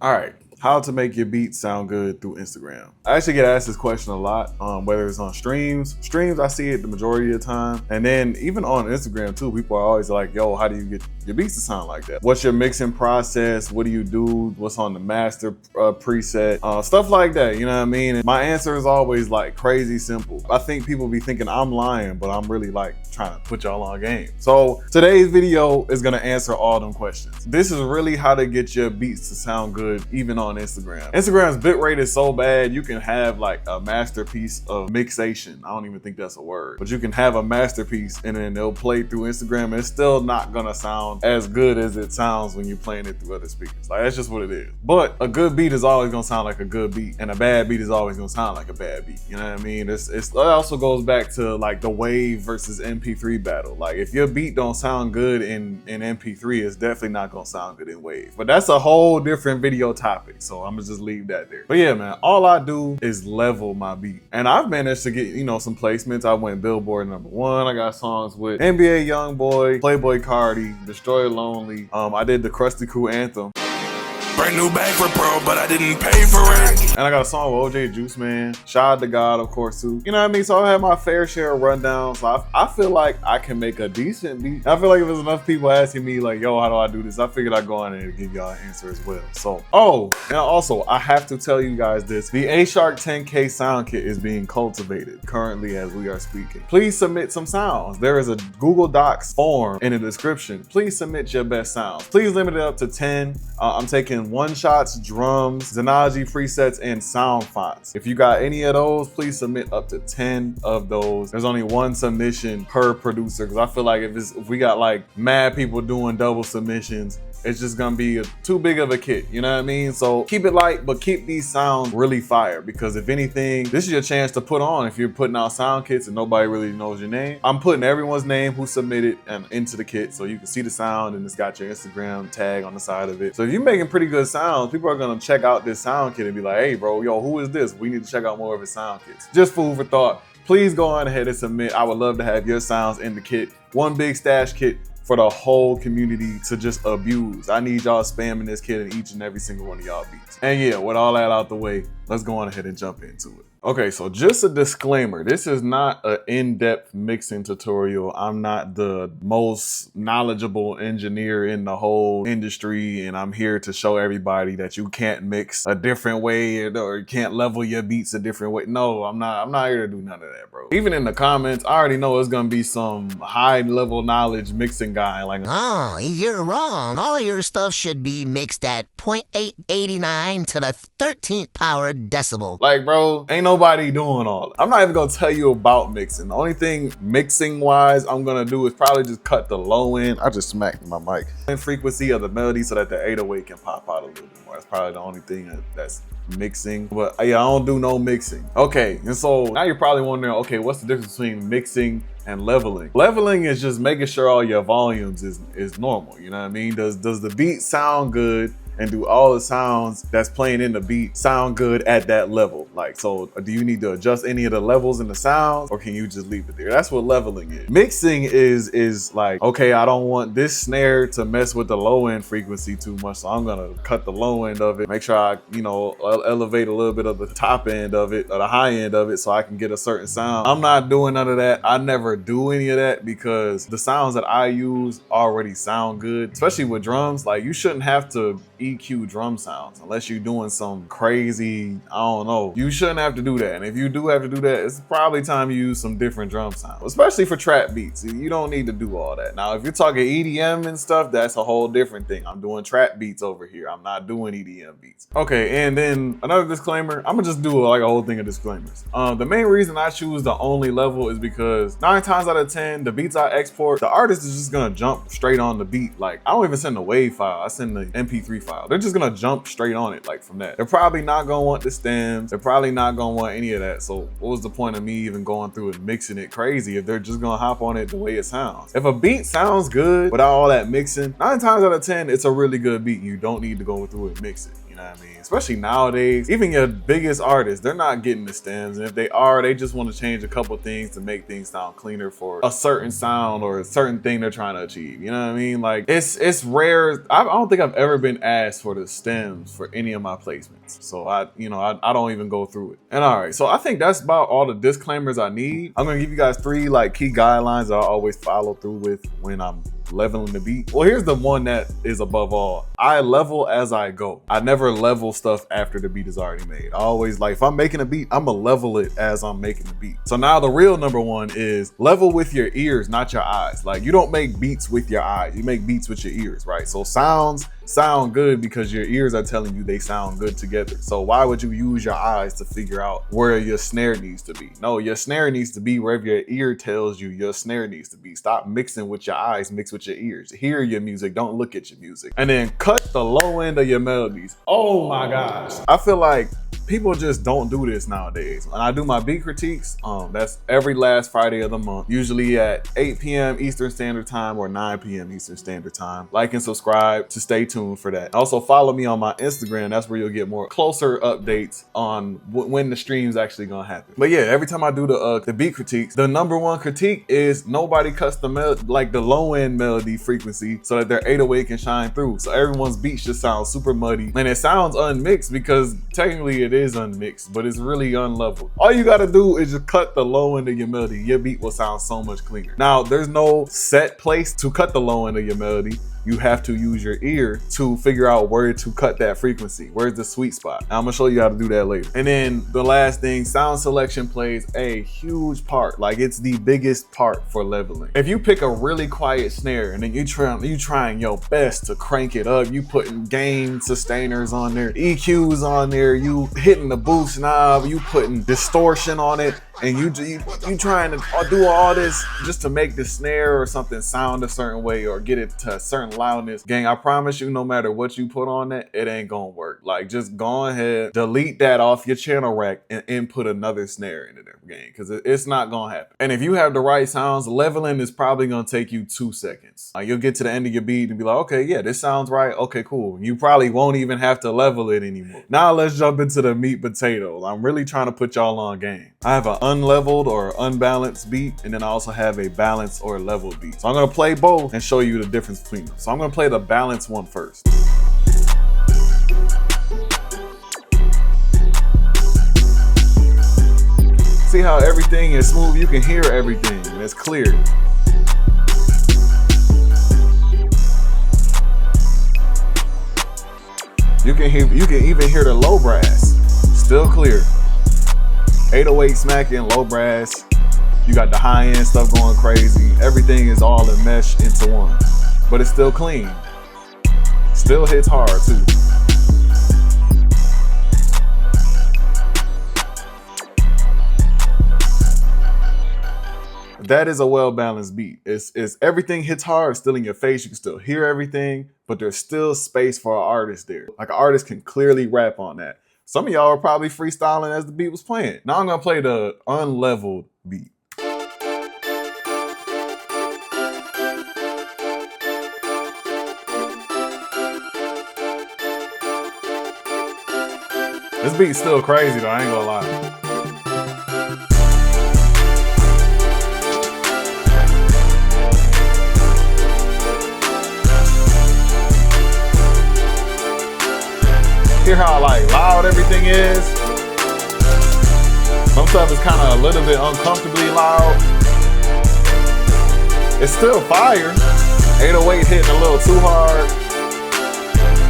All right, how to make your beats sound good through Instagram. I actually get asked this question a lot, whether it's on streams. Streams, I see it the majority of the time. And then even on Instagram too, people are always like, yo, how do you get your beats to sound like that? What's your mixing process? What do you do? What's on the master preset? Stuff like that, you know what I mean? And my answer is always like crazy simple. I think people be thinking I'm lying, but I'm really like trying to put y'all on game. So today's video is gonna answer all them questions. This is really how to get your beats to sound good even on Instagram. Instagram's bitrate is so bad, you can have like a masterpiece of mixation. I don't even think that's a word, but you can have a masterpiece and then they'll play through Instagram and it's still not gonna sound as good as it sounds when you're playing it through other speakers. Like, that's just what it is. But a good beat is always gonna sound like a good beat, and a bad beat is always gonna sound like a bad beat. You know what I mean? It also goes back to like the wave versus MP3 battle. Like, if your beat don't sound good in MP3, it's definitely not gonna sound good in wave. But that's a whole different video topic, so I'm gonna just leave that there. But yeah, man, all I do is level my beat, and I've managed to get, you know, some placements. I went Billboard #1. I got songs with NBA Youngboy, Playboy Cardi, Destroy Lonely. I did the Krusty Crew anthem. Brand new bag for pro, but I didn't pay for it. And I got a song with OJ Juice Man, Shout Out to God, of course, too. You know what I mean? So I have my fair share of rundowns. So I feel like I can make a decent beat. I feel like if there's enough people asking me like, yo, how do I do this? I figured I'd go on there and give y'all an answer as well. So, and also I have to tell you guys this. The aye.shark 10K sound kit is being cultivated currently as we are speaking. Please submit some sounds. There is a Google Docs form in the description. Please submit your best sounds. Please limit it up to 10. I'm taking one-shots, drums, Zenaji presets, and sound fonts. If you got any of those, please submit up to 10 of those. There's only one submission per producer, because I feel like if we got like mad people doing double submissions, it's just gonna be too big of a kit, you know what I mean? So keep it light, but keep these sounds really fire, because if anything, this is your chance to put on. If you're putting out sound kits and nobody really knows your name, I'm putting everyone's name who submitted and into the kit, so you can see the sound and it's got your Instagram tag on the side of it. So if you're making pretty good sounds, people are gonna check out this sound kit and be like, hey bro, yo, who is this? We need to check out more of his sound kits. Just food for thought. Please go on ahead and submit. I would love to have your sounds in the kit. One big stash kit for the whole community to just abuse. I need y'all spamming this kit in each and every single one of y'all beats. And yeah, with all that out the way, let's go on ahead and jump into it. Okay, so just a disclaimer, this is not an in-depth mixing tutorial. I'm not the most knowledgeable engineer in the whole industry, and I'm here to show everybody that you can't mix a different way or you can't level your beats a different way. No, I'm not here to do none of that, bro. Even in the comments, I already know it's gonna be some high-level knowledge mixing guy like, oh, you're wrong. All your stuff should be mixed at 0.889 to the 13th power decibel. Like, bro, ain't nobody doing all that. I'm not even gonna tell you about mixing. The only thing mixing wise I'm gonna do is probably just cut the low end. I just smacked my mic. And frequency of the melody so that the 808 can pop out a little bit more. That's probably the only thing that's mixing. But yeah, I don't do no mixing. Okay, and so now you're probably wondering, okay, what's the difference between mixing and leveling? Leveling is just making sure all your volumes is normal. You know what I mean? Does the beat sound good? And do all the sounds that's playing in the beat sound good at that level? Like, so do you need to adjust any of the levels in the sounds, or can you just leave it there? That's what leveling is. Mixing is like, okay, I don't want this snare to mess with the low end frequency too much, so I'm gonna cut the low end of it, make sure I, you know, elevate a little bit of the top end of it or the high end of it so I can get a certain sound. I'm not doing none of that. I never do any of that, because the sounds that I use already sound good, especially with drums. Like, you shouldn't have to EQ drum sounds unless you're doing some crazy, I don't know. You shouldn't have to do that. And if you do have to do that, it's probably time you use some different drum sounds, especially for trap beats. You don't need to do all that. Now, if you're talking EDM and stuff, that's a whole different thing. I'm doing trap beats over here. I'm not doing EDM beats. Okay, and then another disclaimer, I'm gonna just do like a whole thing of disclaimers. The main reason I choose the only level is because 9 times out of 10, the beats I export, the artist is just gonna jump straight on the beat. Like, I don't even send the WAV file, I send the MP3 file. They're just gonna jump straight on it, like from that. They're probably not gonna want the stems. They're probably not gonna want any of that. So what was the point of me even going through and mixing it crazy if they're just gonna hop on it the way it sounds? If a beat sounds good without all that mixing, 9 times out of 10, it's a really good beat. You don't need to go through and mix it. You know what I mean? Especially nowadays, even your biggest artists, they're not getting the stems. And if they are, they just want to change a couple things to make things sound cleaner for a certain sound or a certain thing they're trying to achieve. You know what I mean? Like it's rare. I don't think I've ever been asked for the stems for any of my placements. So I don't even go through it. And all right, so I think that's about all the disclaimers I need. I'm gonna give you guys 3 like key guidelines that I always follow through with when I'm leveling the beat. Well, here's the one that is above all. I level as I go. I never level stuff after the beat is already made. I always, like, if I'm making a beat, I'm gonna level it as I'm making the beat. So now the real number 1 is level with your ears, not your eyes. Like, you don't make beats with your eyes. You make beats with your ears, right? So sounds sound good because your ears are telling you they sound good together. So why would you use your eyes to figure out where your snare needs to be? No, your snare needs to be wherever your ear tells you your snare needs to be. Stop mixing with your eyes, mix with your ears. Hear your music, don't look at your music. And then cut the low end of your melodies. Oh my gosh. I feel like people just don't do this nowadays. When I do my beat critiques, that's every last Friday of the month, usually at 8 p.m. Eastern Standard Time or 9 p.m. Eastern Standard Time. Like and subscribe to stay tuned for that. Also follow me on my Instagram. That's where you'll get more closer updates on when the stream's actually gonna happen. But yeah, every time I do the beat critiques, the number 1 critique is nobody cuts the the low end melody frequency so that their 808 can shine through. So everyone's beats just sound super muddy and it sounds unmixed because technically it is unmixed, but it's really unleveled. All you gotta do is just cut the low end of your melody. Your beat will sound so much cleaner. Now, there's no set place to cut the low end of your melody. You have to use your ear to figure out where to cut that frequency. Where's the sweet spot? Now, I'm gonna show you how to do that later. And then the last thing, sound selection plays a huge part. Like, it's the biggest part for leveling. If you pick a really quiet snare and then you trying your best to crank it up, you putting gain sustainers on there, EQs on there, you hitting the boost knob, you putting distortion on it, and you trying to do all this just to make the snare or something sound a certain way or get it to a certain loudness. Gang, I promise you, no matter what you put on that, it ain't gonna work. Like, just go ahead, delete that off your channel rack and input another snare into there, gang, because it's not gonna happen. And if you have the right sounds, leveling is probably gonna take you 2 seconds. Like, you'll get to the end of your beat and be like, okay, yeah, this sounds right. Okay, cool. You probably won't even have to level it anymore. Now let's jump into the meat potatoes. I'm really trying to put y'all on game. I have an unleveled or unbalanced beat, and then I also have a balanced or leveled beat. So I'm gonna play both and show you the difference between them. So I'm gonna play the balanced one first. See how everything is smooth? You can hear everything and it's clear. You can even hear the low brass, still clear. 808 smacking, low brass. You got the high end stuff going crazy. Everything is all enmeshed into one, but it's still clean. Still hits hard too. That is a well-balanced beat. It's everything hits hard, still in your face. You can still hear everything, but there's still space for an artist there. Like, an artist can clearly rap on that. Some of y'all are probably freestyling as the beat was playing. Now I'm gonna play the unleveled beat. This beat's still crazy though, I ain't gonna lie. Hear how like loud everything is? Some stuff is kind of a little bit uncomfortably loud. It's still fire. 808 hitting a little too hard.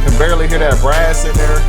Can barely hear that brass in there.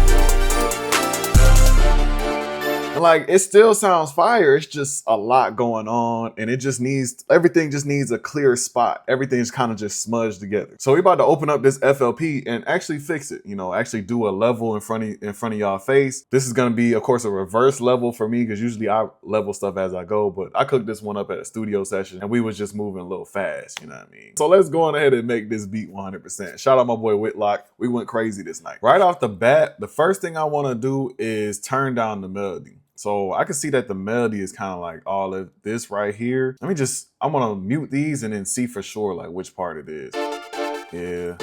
And like, it still sounds fire. It's just a lot going on, and everything just needs a clear spot. Everything's kind of just smudged together. So we're about to open up this FLP and actually fix it. You know, actually do a level in front of y'all face. This is gonna be, of course, a reverse level for me because usually I level stuff as I go, but I cooked this one up at a studio session and we was just moving a little fast, you know what I mean? So let's go on ahead and make this beat 100%. Shout out my boy Whitlock. We went crazy this night. Right off the bat, the first thing I wanna do is turn down the melody. So I can see that the melody is kind of like all of this right here. I'm gonna mute these and then see for sure like which part it is. Yeah.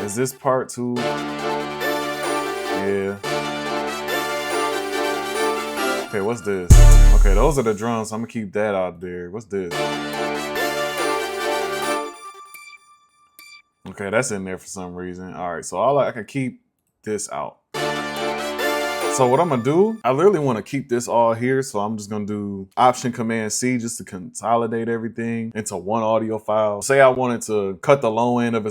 Is this part too? Yeah. Okay, what's this? Okay, those are the drums. So I'm gonna keep that out there. What's this? Okay, that's in there for some reason. All right, so I can keep this out. So what I'm gonna do, I literally wanna keep this all here. So I'm just gonna do Option Command C just to consolidate everything into one audio file. Say I wanted to cut the low end of a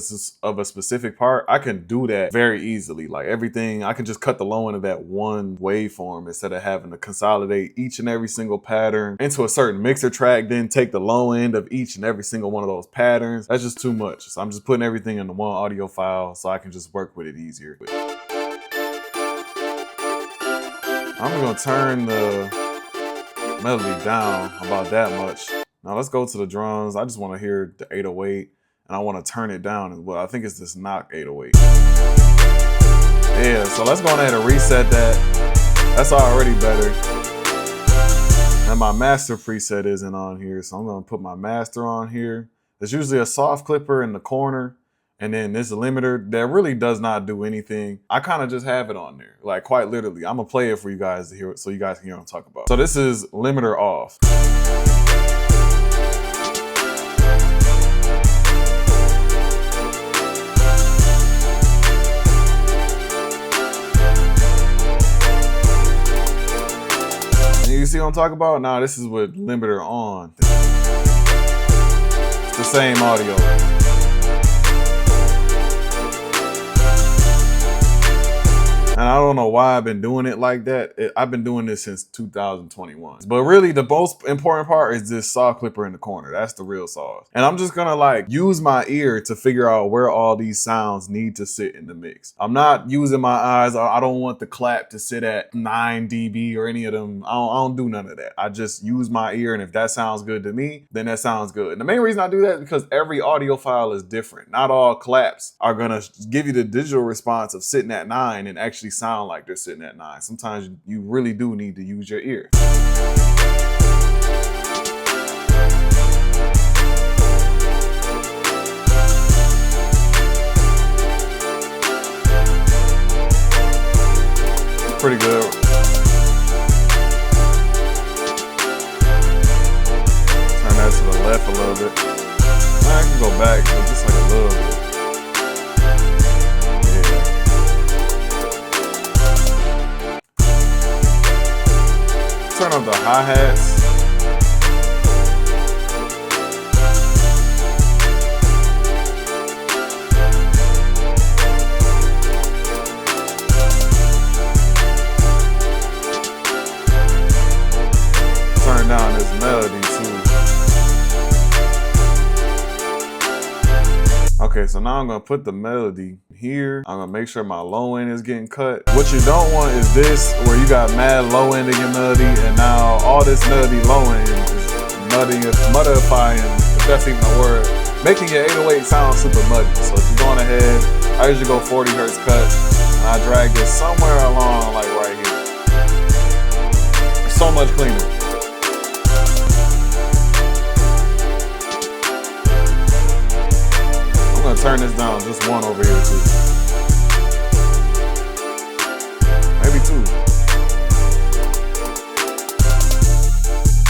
specific part, I can do that very easily. Like everything, I can just cut the low end of that one waveform instead of having to consolidate each and every single pattern into a certain mixer track, then take the low end of each and every single one of those patterns. That's just too much. So I'm just putting everything into one audio file so I can just work with it easier. I'm gonna turn the melody down about that much. Now let's go to the drums. I just wanna hear the 808 and I wanna turn it down as well. I think it's this knock 808. Yeah, so let's go ahead and reset that. That's already better. And my master preset isn't on here, so I'm gonna put my master on here. There's usually a soft clipper in the corner. And then this limiter that really does not do anything. I kind of just have it on there, like quite literally. I'm gonna play it for you guys to hear it so you guys can hear what I'm talking about. So this is limiter off. And you see what I'm talking about? Nah, this is with limiter on. It's the same audio. And I don't know why I've been doing it like that. I've been doing this since 2021. But really the most important part is this saw clipper in the corner. That's the real sauce. And I'm just gonna like use my ear to figure out where all these sounds need to sit in the mix. I'm not using my eyes. I don't want the clap to sit at 9 dB or any of them. I don't do none of that. I just use my ear, and if that sounds good to me, then that sounds good. And the main reason I do that is because every audio file is different. Not all claps are gonna give you the digital response of sitting at 9 and actually sound like they're sitting at 9. Sometimes you really do need to use your ear. Pretty good. Turn that to the left a little bit. I can go back, but just like a little bit. Turn up the hi-hats. Turn down this melody too. Okay, so now I'm gonna put the melody here. I'm gonna make sure my low end is getting cut. What you don't want is this, where you got mad low end in your melody, and now all this melody low end is mudifying, if that's even a word, making your 808 sound super muddy. So if you're going ahead, I usually go 40 hertz cut, and I drag this somewhere along, like right here. It's so much cleaner. I'm gonna turn this down just one over here too. Maybe two.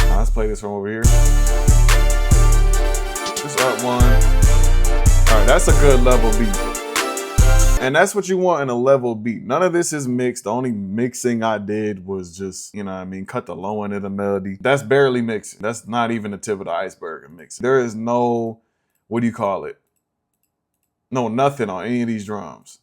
Now let's play this from over here. Just up one. All right, that's a good level beat. And that's what you want in a level beat. None of this is mixed. The only mixing I did was just, you know what I mean, cut the low end of the melody. That's barely mixing. That's not even the tip of the iceberg of mixing. There is no, what do you call it? No, nothing on any of these drums.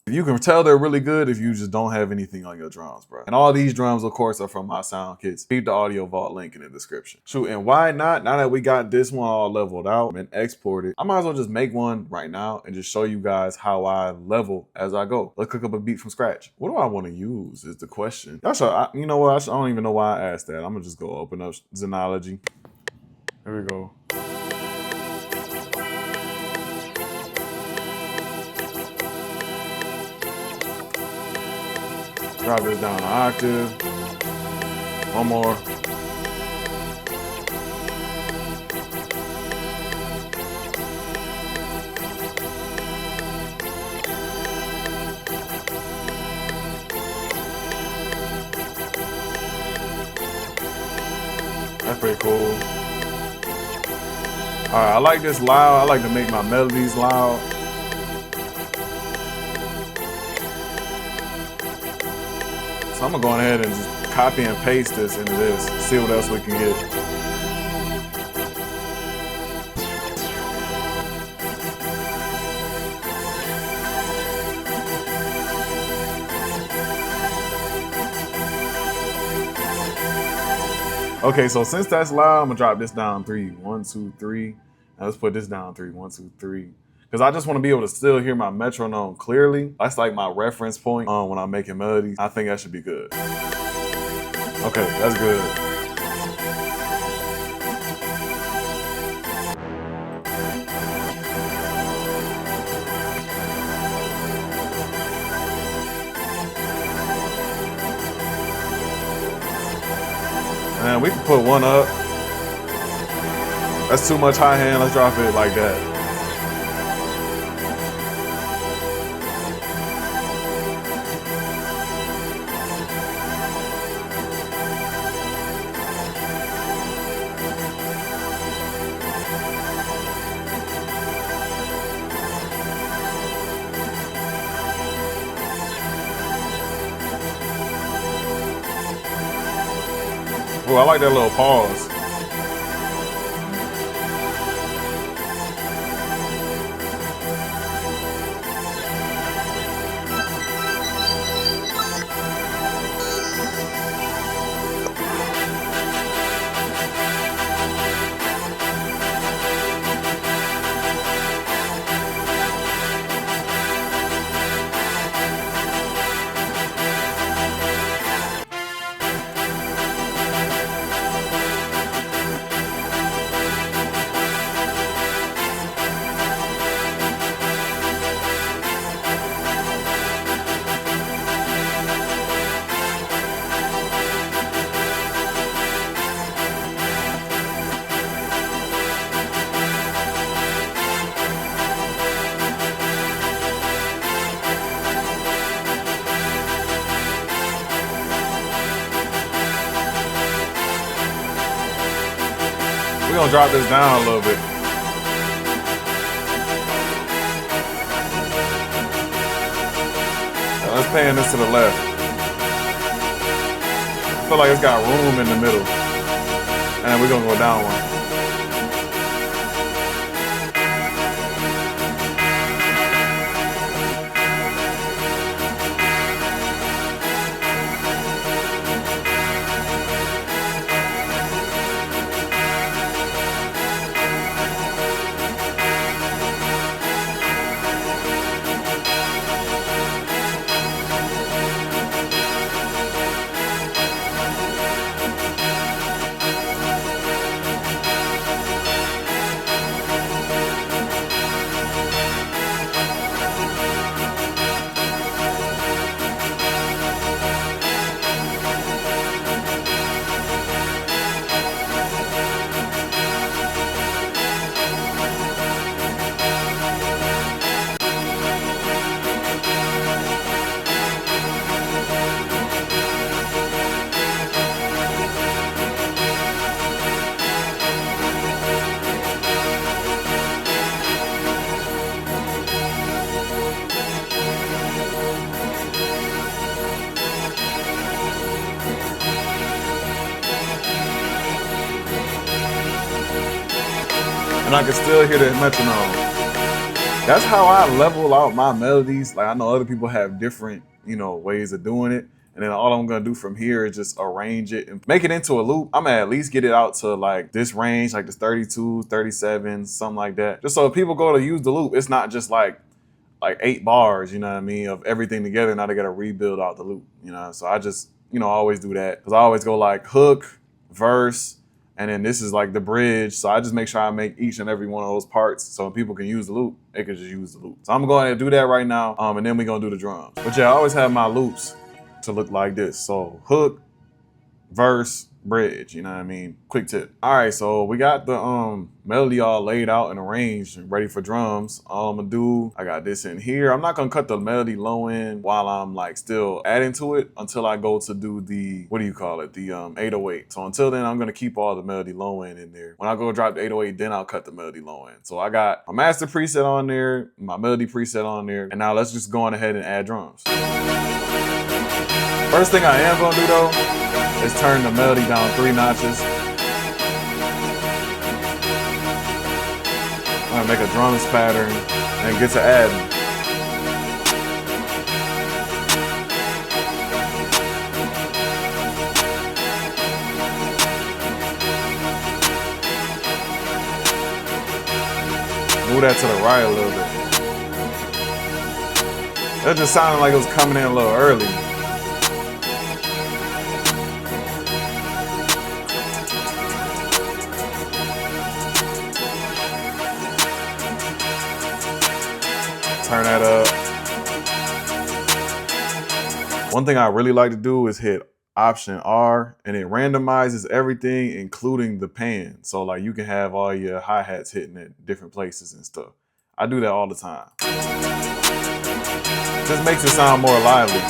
You can tell they're really good if you just don't have anything on your drums, bro. And all these drums, of course, are from my sound kits. Keep the audio vault link in the description. Shoot, and why not? Now that we got this one all leveled out and exported, I might as well just make one right now and just show you guys how I level as I go. Let's cook up a beat from scratch. What do I want to use is the question. You know what? I don't even know why I asked that. I'm gonna just go open up Xenology. Here we go. Drop this down an octave. One more. That's pretty cool. All right, I like this loud. I like to make my melodies loud. So I'm gonna go ahead and just copy and paste this into this. See what else we can get. Okay, so since that's loud, I'm gonna drop this down 3. 1, 2, 3. Now let's put this down 3. 1, 2, 3. Because I just want to be able to still hear my metronome clearly. That's like my reference point when I'm making melodies. I think that should be good. Okay, that's good. And we can put one up. That's too much high hand. Let's drop it like that. Oh, I like that little pause. We're gonna drop this down a little bit. Now let's pan this to the left. I feel like it's got room in the middle. And we're gonna go down one. And I can still hear the metronome. That's how I level out my melodies. Like I know other people have different, ways of doing it. And then all I'm gonna do from here is just arrange it and make it into a loop. I'm gonna at least get it out to like this range, like this 32, 37, something like that. Just so if people go to use the loop, it's not just like 8 bars, you know what I mean, of everything together. Now they gotta rebuild out the loop, So I just, always do that. Cause I always go like hook, verse, and then this is like the bridge. So I just make sure I make each and every one of those parts so when people can use the loop, they can just use the loop. So I'm going to do that right now. And then we're gonna do the drums. But yeah, I always have my loops to look like this. So hook, verse, bridge, you know what I mean? Quick tip. All right, so we got the melody all laid out and arranged and ready for drums. All I'm gonna do, I got this in here. I'm not gonna cut the melody low in while I'm like still adding to it until I go to do the, what do you call it? The 808. So until then, I'm gonna keep all the melody low end in there. When I go drop the 808, then I'll cut the melody low end. So I got my master preset on there, my melody preset on there, and now let's just go on ahead and add drums. First thing I am gonna do though is turn the melody down 3 notches. I'm gonna make a drums pattern and get to adding. Move that to the right a little bit. That just sounded like it was coming in a little early. Turn that up. One thing I really like to do is hit Option R, and it randomizes everything, including the pan. So like you can have all your hi-hats hitting at different places and stuff. I do that all the time. Just makes it sound more lively.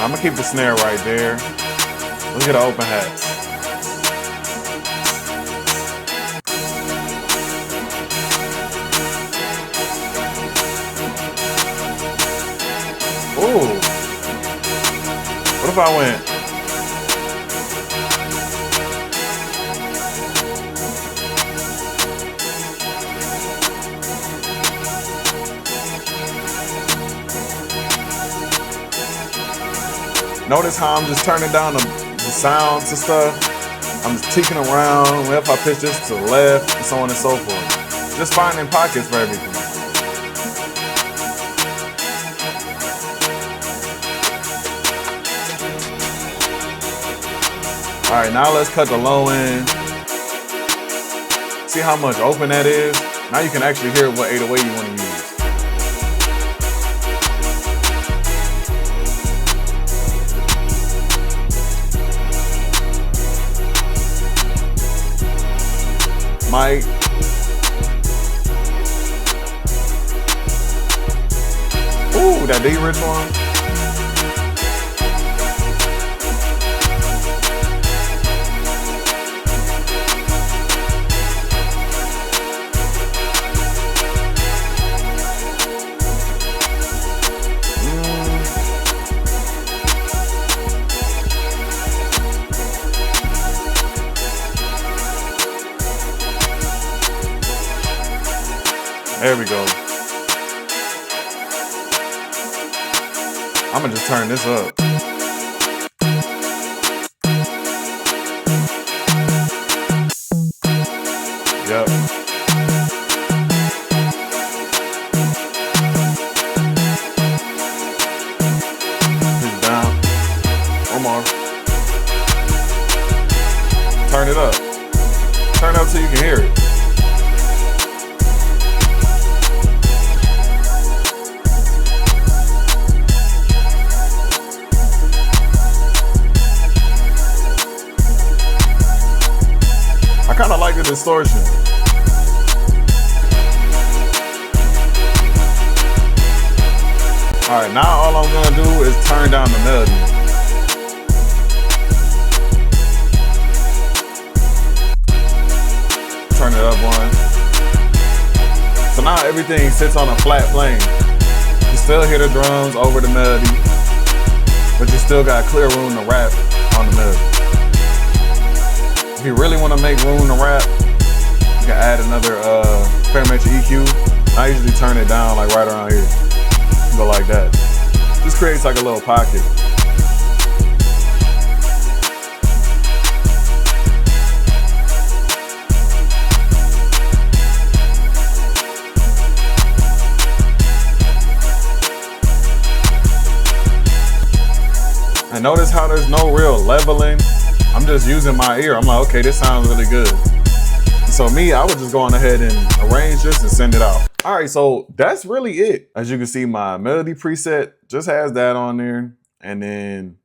I'm gonna keep the snare right there. Let's get an open hats. Ooh. What if I went? Notice how I'm just turning down the sounds and stuff. I'm just tweaking around. What if I pitch this to the left and so on and so forth. Just finding pockets for everything. All right, now let's cut the low end. See how much open that is? Now you can actually hear what 808 you want to use. Mic. Ooh, that D-Rich one. There we go. I'm gonna just turn this up. Yep. Push it down. One more. Turn it up. Turn it up so you can hear it. I kind of like the distortion. All right, now all I'm gonna do is turn down the melody. Turn it up one. So now everything sits on a flat plane. You still hear the drums over the melody, but you still got clear room to rap on the melody. If you really want to make room to rap, you can add another parametric EQ. I usually turn it down like right around here. Go like that. Just creates like a little pocket. And notice how there's no real leveling. I'm just using my ear. I'm like, okay, this sounds really good. So me, I would just go on ahead and arrange this and send it out. All right, so that's really it. As you can see, my melody preset just has that on there. And then,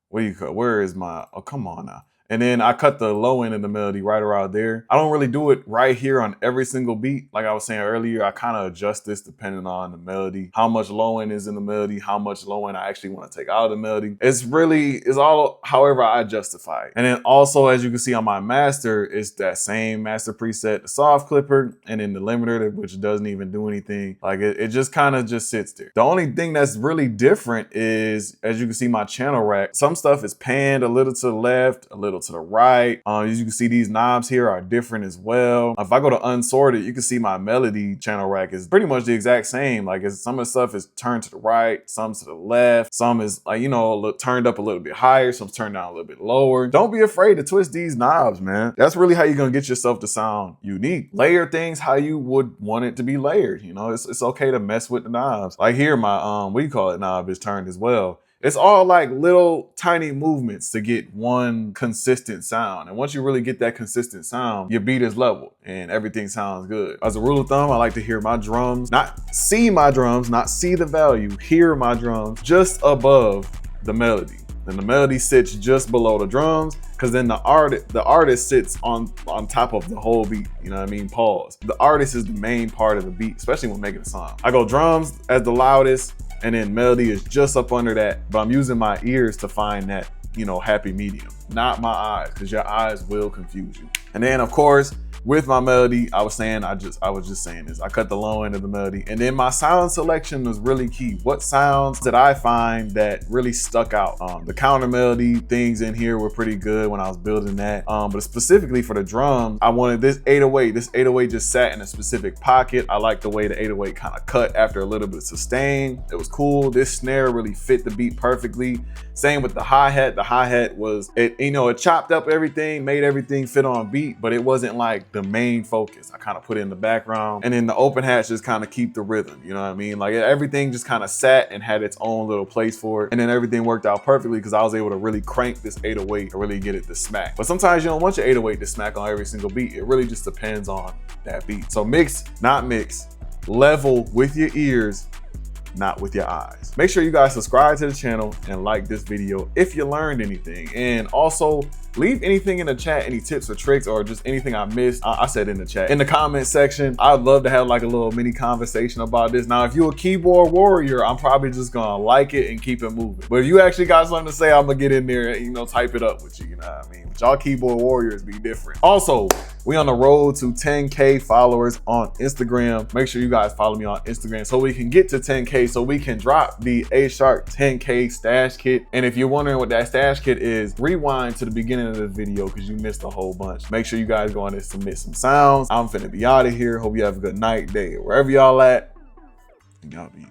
where is my, oh, come on now. And then I cut the low end of the melody right around there. I don't really do it right here on every single beat. Like I was saying earlier, I kind of adjust this depending on the melody, how much low end is in the melody, how much low end I actually want to take out of the melody. It's all however I justify it. And then also, as you can see on my master, it's that same master preset, the soft clipper, and then the limiter, which doesn't even do anything. Like it just kind of just sits there. The only thing that's really different is, as you can see my channel rack, some stuff is panned a little to the left, a little to the right. As you can see, these knobs here are different as well. If I go to unsorted, you can see my melody channel rack is pretty much the exact same. Like some of the stuff is turned to the right, some to the left, some is like, you know, turned up a little bit higher, some's turned down a little bit lower. Don't be afraid to twist these knobs, man. That's really how you're gonna get yourself to sound unique. Layer things how you would want it to be layered. You know, it's okay to mess with the knobs. Like here, my knob is turned as well. It's all like little tiny movements to get one consistent sound. And once you really get that consistent sound, your beat is leveled and everything sounds good. As a rule of thumb, I like to hear my drums, not see the value, hear my drums just above the melody. Then the melody sits just below the drums, because then the artist sits on top of the whole beat. You know what I mean? Pause. The artist is the main part of the beat, especially when making a song. I go drums as the loudest, and then melody is just up under that, but I'm using my ears to find that, you know, happy medium, not my eyes, because your eyes will confuse you. And then of course, with my melody, I was just saying this. I cut the low end of the melody, and then my sound selection was really key. What sounds did I find that really stuck out? The counter melody things in here were pretty good when I was building that. But specifically for the drums, I wanted this 808. This 808 just sat in a specific pocket. I like the way the 808 kind of cut after a little bit of sustain. It was cool. This snare really fit the beat perfectly. Same with the hi-hat. The hi-hat was, it chopped up everything, made everything fit on beat, but it wasn't like the main focus. I kind of put it in the background, and then the open hats just kind of keep the rhythm. You know what I mean? Like everything just kind of sat and had its own little place for it. And then everything worked out perfectly because I was able to really crank this 808 to really get it to smack. But sometimes you don't want your 808 to smack on every single beat. It really just depends on that beat. So mix, not mix. Level with your ears, not with your eyes. Make sure you guys subscribe to the channel and like this video if you learned anything. And also leave anything in the chat, any tips or tricks or just anything I missed. I said in the chat, in the comment section. I'd love to have like a little mini conversation about this. Now, if you're a keyboard warrior, I'm probably just gonna like it and keep it moving. But if you actually got something to say, I'm gonna get in there and, type it up with you, you know what I mean? But y'all keyboard warriors be different. Also, we on the road to 10K followers on Instagram. Make sure you guys follow me on Instagram so we can get to 10K, so we can drop the aye.shark 10K stash kit. And if you're wondering what that stash kit is, rewind to the beginning of the video because you missed a whole bunch. Make sure you guys go on and submit some sounds. I'm finna be out of here. Hope you have a good night, day, wherever y'all at. And y'all be easy.